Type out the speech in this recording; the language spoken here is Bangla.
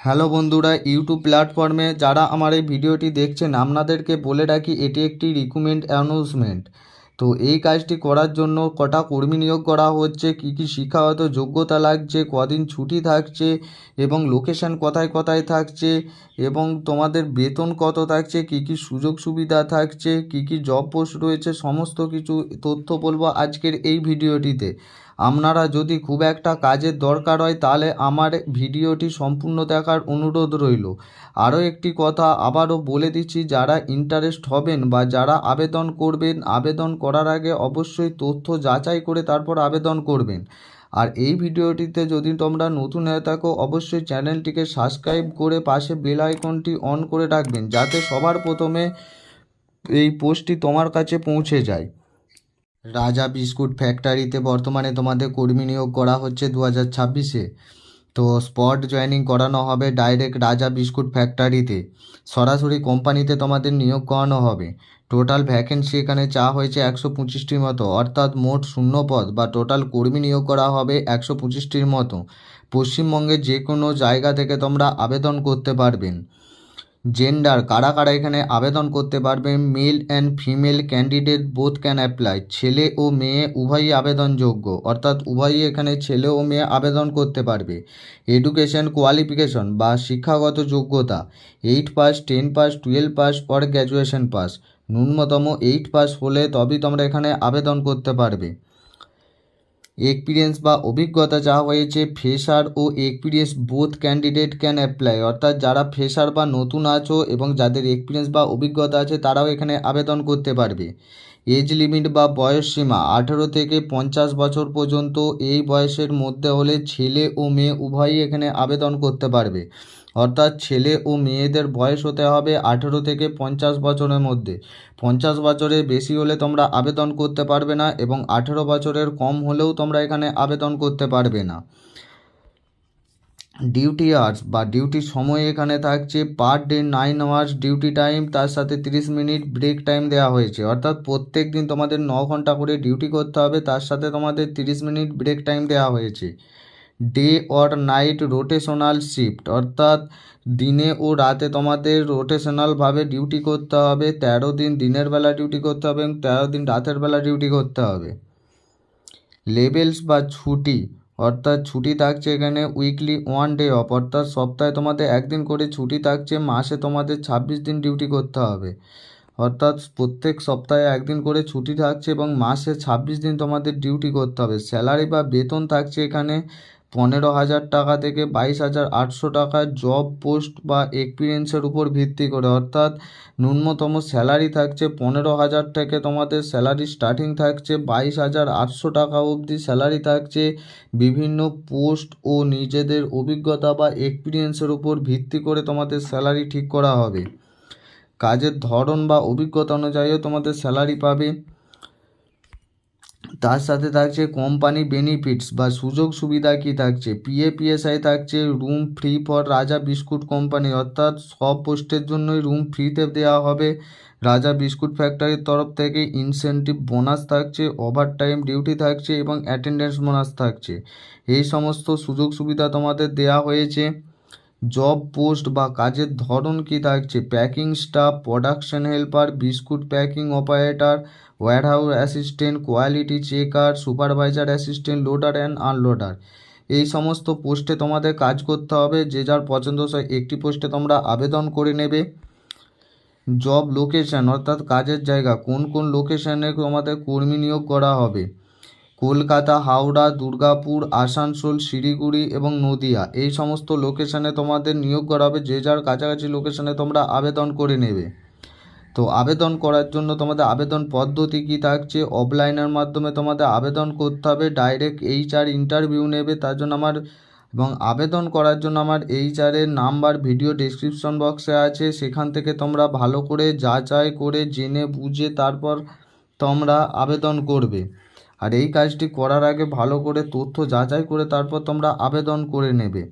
হ্যালো বন্ধুরা, ইউটিউব প্ল্যাটফর্মে যারা আমার এই ভিডিওটি দেখছেন আপনাদেরকে বলে রাখি এটি একটি রিক্রুটমেন্ট অ্যানাউন্সমেন্ট। তো এই কাজটি করার জন্য কটা কর্মী নিয়োগ করা হচ্ছে, কী কী শিক্ষাগত যোগ্যতা লাগছে, কদিন ছুটি থাকছে এবং লোকেশন কোথায় কোথায় থাকছে এবং তোমাদের বেতন কত থাকছে, কী কী সুযোগ সুবিধা থাকছে, কী কী জব পোস্ট রয়েছে, সমস্ত কিছু তথ্য বলবো আজকের এই ভিডিওটিতে। আপনারা যদি খুব একটা কাজের দরকার হয় তাহলে আমার ভিডিওটি সম্পূর্ণ দেখার অনুরোধ রইল। আরও একটি কথা আবারও বলে দিচ্ছি, যারা ইন্টারেস্ট হবেন বা যারা আবেদন করবেন, আবেদন করার আগে অবশ্যই তথ্য যাচাই করে তারপর আবেদন করবেন। আর এই ভিডিওটিতে যদি তোমরা নতুন হয়ে থাকো অবশ্যই চ্যানেলটিকে সাবস্ক্রাইব করে পাশে বেল আইকনটি অন করে রাখবেন, যাতে সবার প্রথমে এই পোস্টটি তোমার কাছে পৌঁছে যায়। রাজা বিস্কুট ফ্যাক্টরিতে বর্তমানে তোমাদের কর্মী নিয়োগ করা হচ্ছে 2026-এ। তো স্পট জয়েনিং করানো হবে ডাইরেক্ট রাজা বিস্কুট ফ্যাক্টরিতে, সরাসরি কোম্পানিতে তোমাদের নিয়োগ করানো হবে। টোটাল ভ্যাকেন্সি এখানে চাওয়া হয়েছে 125টির মতো, অর্থাৎ মোট শূন্য পদ বা টোটাল কর্মী নিয়োগ করা হবে 125টির মতো। পশ্চিমবঙ্গের যে কোনো জায়গা থেকে তোমরা আবেদন করতে পারবেন। জেন্ডার কারা কারা এখানে আবেদন করতে পারবে, male and female candidate both can apply, ছেলে ও মেয়ে উভয়ই আবেদনযোগ্য, অর্থাৎ উভয়ই এখানে ছেলে ও মেয়ে আবেদন করতে পারবে। এডুকেশন কোয়ালিফিকেশন বা শিক্ষাগত যোগ্যতা 8 pass, 10 pass, 12 pass or graduation pass, ন্যূনতম 8 পাস হলে তবেই তোমরা এখানে আবেদন করতে পারবে। এক্সপিরিয়েন্স বা অভিজ্ঞতা চাওয়া হয়েছে, ফ্রেশার ও experience both candidate can apply, অর্থাৎ যারা ফ্রেশার বা নতুন আছো এবং যাদের এক্সপিরিয়েন্স বা অভিজ্ঞতা আছে তারাও এখানে আবেদন করতে পারবে। এজ লিমিট বা বয়স সীমা 18 থেকে 50 বছর পর্যন্ত, এই বয়সের মধ্যে হলে ছেলে ও মেয়ে উভয়ই এখানে আবেদন করতে পারবে। অর্থাৎ ছেলে ও মেয়েদের বয়স হতে হবে 18 থেকে 50 বছরের মধ্যে। 50 বছরের বেশি হলে তোমরা আবেদন করতে পারবে না এবং 18 বছরের কম হলেও তোমরা এখানে আবেদন করতে পারবে না। ডিউটি আওয়ার্স বা ডিউটির সময় এখানে থাকছে per day 9 hours duty time, তার সাথে 30 মিনিট ব্রেক টাইম দেওয়া হয়েছে, অর্থাৎ প্রত্যেক দিন তোমাদের 9 ঘন্টা করে ডিউটি করতে হবে, তার সাথে তোমাদের 30 মিনিট ব্রেক টাইম দেওয়া হয়েছে। Day or night rotational shift, অর্থাৎ দিনে ও রাতে তোমাদের রোটেশনালভাবে ডিউটি করতে হবে, 13 দিন দিনের বেলা ডিউটি করতে হবে এবং 13 দিন রাতের বেলা ডিউটি করতে হবে। লেভেলস বা ছুটি, অর্থাৎ ছুটি থাকছে এখানে উইকলি 1 ডে অফ, অর্থাৎ সপ্তাহে তোমাদের একদিন করে ছুটি থাকছে, মাসে তোমাদের 26 দিন ডিউটি করতে হবে, অর্থাৎ প্রত্যেক সপ্তাহে একদিন করে ছুটি থাকছে এবং মাসে 26 দিন তোমাদের ডিউটি করতে হবে। স্যালারি বা বেতন থাকছে এখানে 15,000 টাকা থেকে 22,800 টাকা, জব পোস্ট বা এক্সপিরিয়েন্সের উপর ভিত্তি করে, অর্থাৎ ন্যূনতম স্যালারি থাকছে 15,000 থেকে তোমাদের স্যালারি স্টার্টিং থাকছে 22,800 টাকা অবধি স্যালারি থাকছে। বিভিন্ন পোস্ট ও নিজেদের অভিজ্ঞতা বা এক্সপিরিয়েন্সের উপর ভিত্তি করে তোমাদের স্যালারি ঠিক করা হবে। কাজের ধরন বা অভিজ্ঞতা অনুযায়ীও তোমাদের স্যালারি পাবে। তার সাথে থাকছে কোম্পানি বেনিফিটস বা সুযোগ সুবিধা কী থাকছে, পিএফ-ইএসআই থাকছে, রুম ফ্রি ফর রাজা বিস্কুট কোম্পানি, অর্থাৎ সব পোস্টের জন্যই রুম ফ্রিতে দেওয়া হবে রাজা বিস্কুট ফ্যাক্টরির তরফ থেকে। ইনসেনটিভ বোনাস থাকছে, ওভারটাইম ডিউটি থাকছে এবং অ্যাটেন্ডেন্স বোনাস থাকছে। এই সমস্ত সুযোগ সুবিধা তোমাদের দেওয়া হয়েছে। জব পোস্ট বা কাজের ধরন কী থাকছে, packing staff, production helper, biscuit packing operator, warehouse assistant, quality checker, supervisor assistant, loader and unloader. এই সমস্ত পোস্টে তোমাদের কাজ করতে হবে, যে যার পছন্দসই একটি পোস্টে তোমরা আবেদন করে নেবে। জব লোকেশন, অর্থাৎ কাজের জায়গা, কোন কোন লোকেশনে তোমাদের কর্মী নিয়োগ করা হবে, কলকাতা, হাওড়া, দুর্গাপুর, আসানসোল, শিলিগুড়ি এবং নদিয়া, এই সমস্ত লোকেশনে তোমাদের নিয়োগ করা হবে। যে যার কাছাকাছি লোকেশনে তোমরা আবেদন করে নেবে। তো আবেদন করার জন্য তোমাদের আবেদন পদ্ধতি কী থাকছে, অফলাইনের মাধ্যমে তোমাদের আবেদন করতে হবে, ডাইরেক্ট HR ইন্টারভিউ নেবে, তার জন্য এবং আবেদন করার জন্য আমার HR-এর নাম্বার ভিডিও ডেসক্রিপশন বক্সে আছে, সেখান থেকে তোমরা ভালো করে যাচাই করে জেনে বুঝে তারপর তোমরা আবেদন করবে। আর এই কাজটি করার আগে ভালো করে তথ্য যাচাই করে তারপর তোমরা আবেদন করে নেবে।